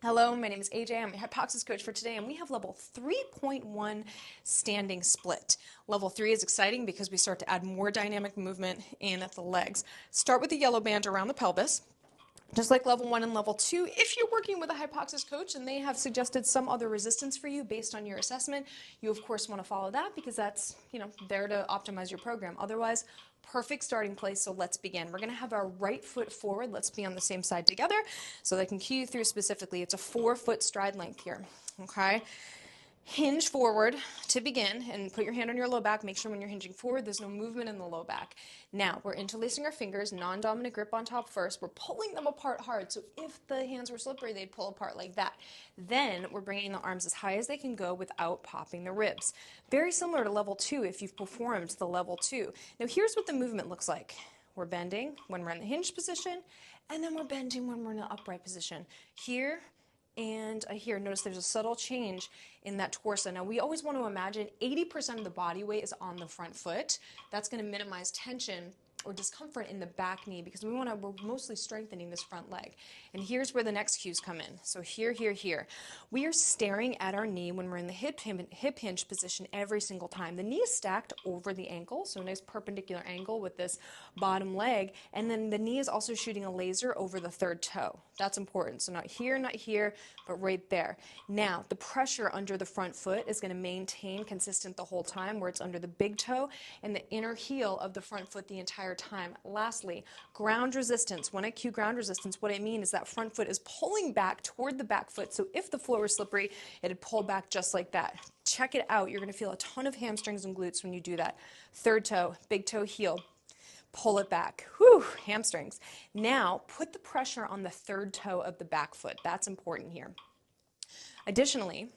Hello, my name is AJ. I'm your HYPOXiX coach for today, and we have level 3.1 standing split. Level 3 is exciting because we start to add more dynamic movement in the legs. Start with the yellow band around the pelvis. Just like level 1 and level 2, if you're working with a HYPOXiX coach and they have suggested some other resistance for you based on your assessment, you of course want to follow that because that's, there to optimize your program. Otherwise, perfect starting place, so let's begin. We're going to have our right foot forward. Let's be on the same side together so that I can cue you through specifically. It's a 4-foot stride length here, okay? Hinge forward to begin and put your hand on your low back. Make sure when you're hinging forward, there's no movement in the low back. Now, we're interlacing our fingers, non-dominant grip on top first. We're pulling them apart hard. So if the hands were slippery, they'd pull apart like that. Then we're bringing the arms as high as they can go without popping the ribs. Very similar to level 2 if you've performed the level 2. Now, here's what the movement looks like. We're bending when we're in the hinge position, and then we're bending when we're in the upright position. Here, and here, notice there's a subtle change in that torso. Now, we always want to imagine 80% of the body weight is on the front foot. That's going to minimize tension or discomfort in the back knee because we're mostly strengthening this front leg. And here's where the next cues come in. So here. We are staring at our knee when we're in the hip hinge position every single time. The knee is stacked over the ankle, so a nice perpendicular angle with this bottom leg. And then the knee is also shooting a laser over the third toe. That's important. So not here, but right there. Now, the pressure under the front foot is going to maintain consistent the whole time where it's under the big toe and the inner heel of the front foot the entire time. Lastly, ground resistance. When I cue ground resistance, what I mean is that front foot is pulling back toward the back foot. So if the floor were slippery, it'd pull back just like that. Check it out. You're going to feel a ton of hamstrings and glutes when you do that. Third toe, big toe, heel. Pull it back. Whew, hamstrings. Now, put the pressure on the third toe of the back foot. That's important here. Additionally,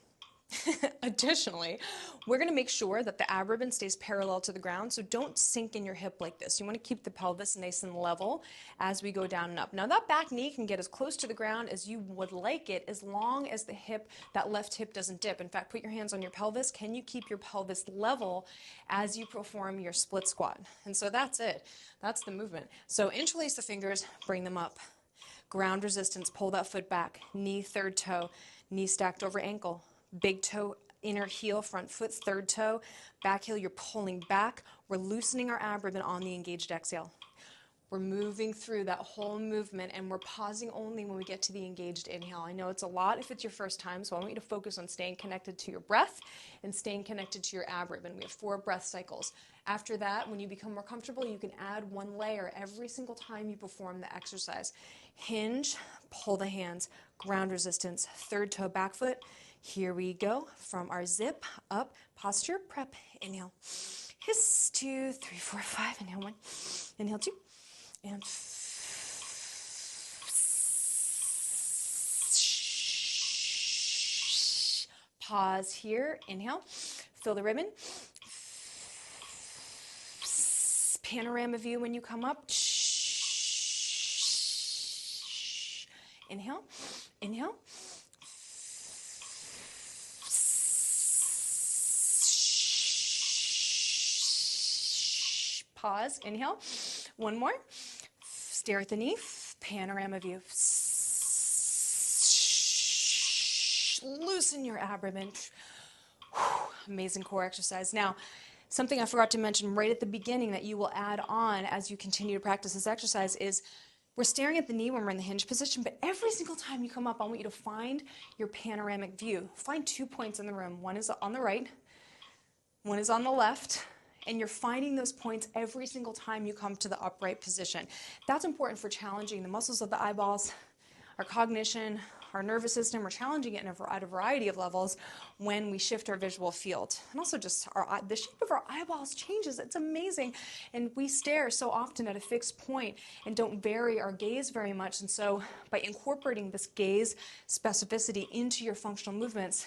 we're going to make sure that the ab ribbon stays parallel to the ground, so don't sink in your hip like this. You want to keep the pelvis nice and level as we go down and up. Now, that back knee can get as close to the ground as you would like it as long as the hip, that left hip doesn't dip. In fact, put your hands on your pelvis. Can you keep your pelvis level as you perform your split squat? And so that's it. That's the movement. So interlace the fingers, bring them up. Ground resistance, pull that foot back. Knee, third toe, knee stacked over ankle. Big toe, inner heel, front foot, third toe, back heel, you're pulling back. We're loosening our ab ribbon on the engaged exhale. We're moving through that whole movement, and we're pausing only when we get to the engaged inhale. I know it's a lot if it's your first time, so I want you to focus on staying connected to your breath and staying connected to your ab ribbon. We have 4 breath cycles. After that, when you become more comfortable, you can add 1 layer every single time you perform the exercise. Hinge, pull the hands, ground resistance, third toe, back foot. Here we go from our zip up, posture, prep, inhale. Hiss, 2, 3, 4, 5, inhale 1, inhale 2, and pause here, inhale, fill the ribbon. Panorama view when you come up. Inhale, inhale. Pause, inhale. 1 more. Stare at the knee. Panorama view. Loosen your ab ribbon. Amazing core exercise. Now, something I forgot to mention right at the beginning that you will add on as you continue to practice this exercise is we're staring at the knee when we're in the hinge position, but every single time you come up, I want you to find your panoramic view. Find 2 points in the room. One is on the right, one is on the left, and you're finding those points every single time you come to the upright position. That's important for challenging the muscles of the eyeballs, our cognition, our nervous system. We're challenging it at a variety of levels when we shift our visual field. And also just the shape of our eyeballs changes. It's amazing. And we stare so often at a fixed point and don't vary our gaze very much. And so by incorporating this gaze specificity into your functional movements,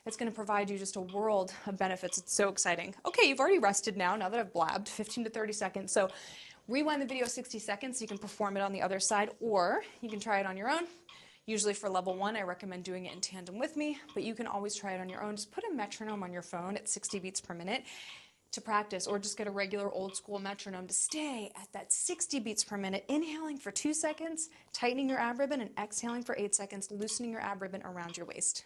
it's going to provide you just a world of benefits. It's so exciting. Okay, you've already rested now that I've blabbed, 15 to 30 seconds. So rewind the video 60 seconds so you can perform it on the other side, or you can try it on your own. Usually for level 1, I recommend doing it in tandem with me, but you can always try it on your own. Just put a metronome on your phone at 60 beats per minute to practice, or just get a regular old school metronome to stay at that 60 beats per minute, inhaling for 2 seconds, tightening your ab ribbon, and exhaling for 8 seconds, loosening your ab ribbon around your waist.